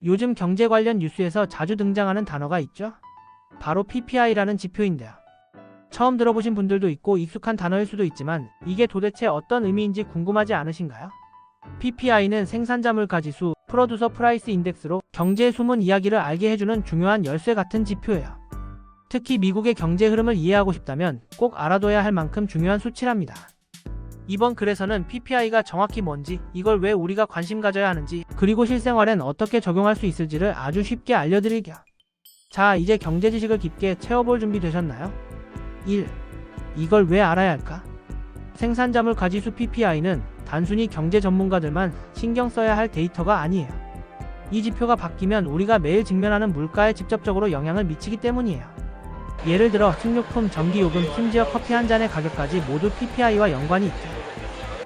요즘 경제 관련 뉴스에서 자주 등장하는 단어가 있죠? 바로 PPI라는 지표인데요. 처음 들어보신 분들도 있고 익숙한 단어일 수도 있지만 이게 도대체 어떤 의미인지 궁금하지 않으신가요? PPI는 생산자 물가지수, 프로듀서 프라이스 인덱스로 경제의 숨은 이야기를 알게 해주는 중요한 열쇠 같은 지표예요. 특히 미국의 경제 흐름을 이해하고 싶다면 꼭 알아둬야 할 만큼 중요한 수치랍니다. 이번 글에서는 PPI가 정확히 뭔지, 이걸 왜 우리가 관심 가져야 하는지, 그리고 실생활엔 어떻게 적용할 수 있을지를 아주 쉽게 알려드릴게요. 자, 이제 경제 지식을 깊게 채워볼 준비 되셨나요? 1. 이걸 왜 알아야 할까? 생산자물 가지수 PPI는 단순히 경제 전문가들만 신경 써야 할 데이터가 아니에요. 이 지표가 바뀌면 우리가 매일 직면하는 물가에 직접적으로 영향을 미치기 때문이에요. 예를 들어 식료품, 전기요금, 심지어 커피 한 잔의 가격까지 모두 PPI와 연관이 있죠.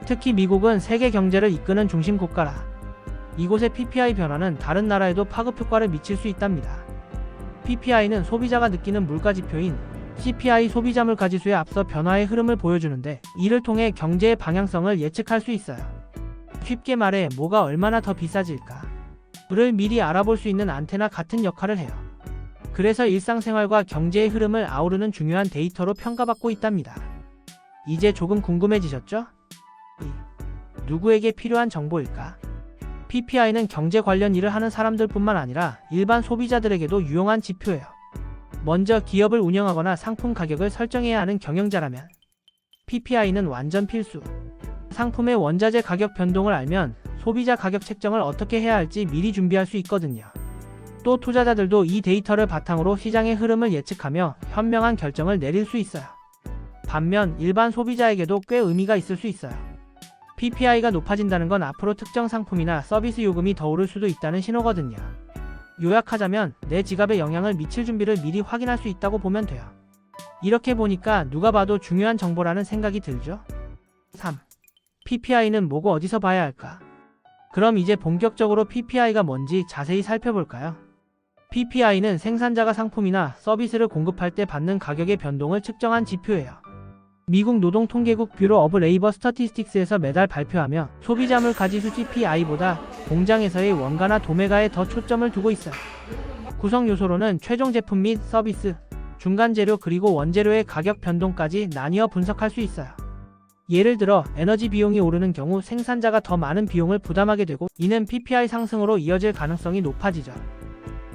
특히 미국은 세계 경제를 이끄는 중심 국가라 이곳의 PPI 변화는 다른 나라에도 파급 효과를 미칠 수 있답니다. PPI는 소비자가 느끼는 물가 지표인 CPI 소비자 물가지수에 앞서 변화의 흐름을 보여주는데 이를 통해 경제의 방향성을 예측할 수 있어요. 쉽게 말해 뭐가 얼마나 더 비싸질까를 미리 알아볼 수 있는 안테나 같은 역할을 해요. 그래서 일상생활과 경제의 흐름을 아우르는 중요한 데이터로 평가받고 있답니다. 이제 조금 궁금해지셨죠? 2. 누구에게 필요한 정보일까? PPI는 경제 관련 일을 하는 사람들뿐만 아니라 일반 소비자들에게도 유용한 지표예요. 먼저 기업을 운영하거나 상품 가격을 설정해야 하는 경영자라면 PPI는 완전 필수. 상품의 원자재 가격 변동을 알면 소비자 가격 책정을 어떻게 해야 할지 미리 준비할 수 있거든요. 또 투자자들도 이 데이터를 바탕으로 시장의 흐름을 예측하며 현명한 결정을 내릴 수 있어요. 반면 일반 소비자에게도 꽤 의미가 있을 수 있어요. PPI가 높아진다는 건 앞으로 특정 상품이나 서비스 요금이 더 오를 수도 있다는 신호거든요. 요약하자면 내 지갑에 영향을 미칠 준비를 미리 확인할 수 있다고 보면 돼요. 이렇게 보니까 누가 봐도 중요한 정보라는 생각이 들죠? 3. PPI는 뭐고 어디서 봐야 할까? 그럼 이제 본격적으로 PPI가 뭔지 자세히 살펴볼까요? PPI는 생산자가 상품이나 서비스를 공급할 때 받는 가격의 변동을 측정한 지표예요. 미국 노동통계국 뷰로 오브 레이버 스태티스틱스에서 매달 발표하며 소비자물 가지수 CPI보다 공장에서의 원가나 도매가에 더 초점을 두고 있어요. 구성 요소로는 최종 제품 및 서비스, 중간 재료 그리고 원재료의 가격 변동까지 나뉘어 분석할 수 있어요. 예를 들어 에너지 비용이 오르는 경우 생산자가 더 많은 비용을 부담하게 되고 이는 PPI 상승으로 이어질 가능성이 높아지죠.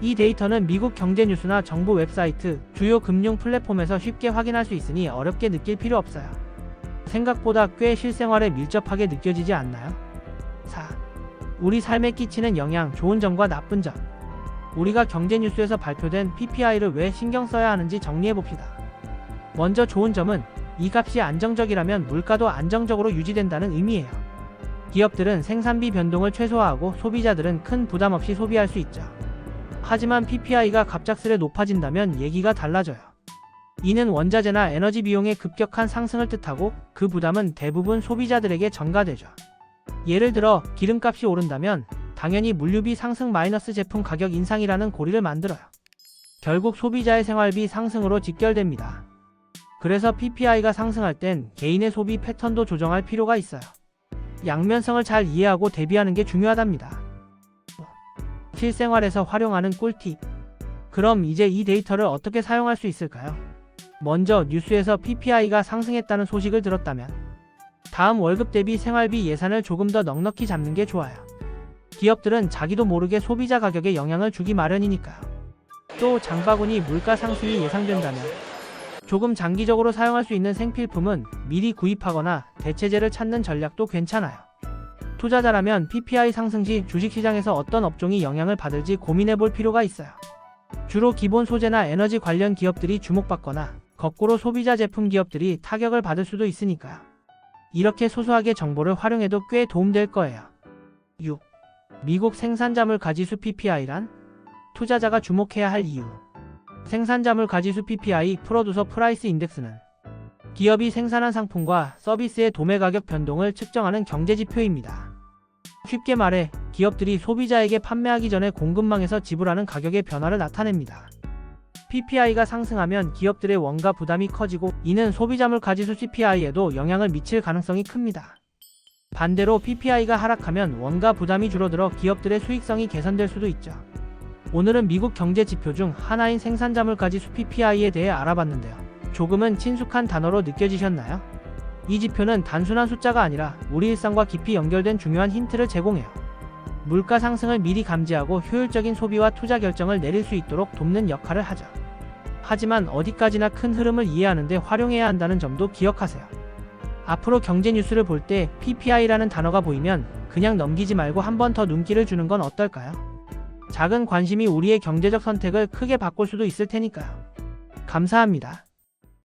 이 데이터는 미국 경제뉴스나 정부 웹사이트, 주요 금융 플랫폼에서 쉽게 확인할 수 있으니 어렵게 느낄 필요 없어요. 생각보다 꽤 실생활에 밀접하게 느껴지지 않나요? 4. 우리 삶에 끼치는 영향, 좋은 점과 나쁜 점. 우리가 경제뉴스에서 발표된 PPI를 왜 신경 써야 하는지 정리해봅시다. 먼저 좋은 점은 이 값이 안정적이라면 물가도 안정적으로 유지된다는 의미예요. 기업들은 생산비 변동을 최소화하고 소비자들은 큰 부담 없이 소비할 수 있죠. 하지만 PPI가 갑작스레 높아진다면 얘기가 달라져요. 이는 원자재나 에너지 비용의 급격한 상승을 뜻하고 그 부담은 대부분 소비자들에게 전가되죠. 예를 들어 기름값이 오른다면 당연히 물류비 상승 마이너스 제품 가격 인상이라는 고리를 만들어요. 결국 소비자의 생활비 상승으로 직결됩니다. 그래서 PPI가 상승할 땐 개인의 소비 패턴도 조정할 필요가 있어요. 양면성을 잘 이해하고 대비하는 게 중요하답니다. 실생활에서 활용하는 꿀팁. 그럼 이제 이 데이터를 어떻게 사용할 수 있을까요? 먼저 뉴스에서 PPI가 상승했다는 소식을 들었다면 다음 월급 대비 생활비 예산을 조금 더 넉넉히 잡는 게 좋아요. 기업들은 자기도 모르게 소비자 가격에 영향을 주기 마련이니까요. 또 장바구니 물가 상승이 예상된다면 조금 장기적으로 사용할 수 있는 생필품은 미리 구입하거나 대체재를 찾는 전략도 괜찮아요. 투자자라면 PPI 상승 시 주식시장에서 어떤 업종이 영향을 받을지 고민해 볼 필요가 있어요. 주로 기본 소재나 에너지 관련 기업들이 주목받거나 거꾸로 소비자 제품 기업들이 타격을 받을 수도 있으니까요. 이렇게 소소하게 정보를 활용해도 꽤 도움될 거예요. 6. 미국 생산자물 가지수 PPI란? 투자자가 주목해야 할 이유. 생산자물 가지수 PPI 프로듀서 프라이스 인덱스는 기업이 생산한 상품과 서비스의 도매 가격 변동을 측정하는 경제지표입니다. 쉽게 말해 기업들이 소비자에게 판매하기 전에 공급망에서 지불하는 가격의 변화를 나타냅니다. PPI가 상승하면 기업들의 원가 부담이 커지고 이는 소비자물 가지수 CPI에도 영향을 미칠 가능성이 큽니다. 반대로 PPI가 하락하면 원가 부담이 줄어들어 기업들의 수익성이 개선될 수도 있죠. 오늘은 미국 경제 지표 중 하나인 생산자물가지수 PPI에 대해 알아봤는데요. 조금은 친숙한 단어로 느껴지셨나요? 이 지표는 단순한 숫자가 아니라 우리 일상과 깊이 연결된 중요한 힌트를 제공해요. 물가 상승을 미리 감지하고 효율적인 소비와 투자 결정을 내릴 수 있도록 돕는 역할을 하죠. 하지만 어디까지나 큰 흐름을 이해하는 데 활용해야 한다는 점도 기억하세요. 앞으로 경제 뉴스를 볼 때 PPI라는 단어가 보이면 그냥 넘기지 말고 한 번 더 눈길을 주는 건 어떨까요? 작은 관심이 우리의 경제적 선택을 크게 바꿀 수도 있을 테니까요. 감사합니다.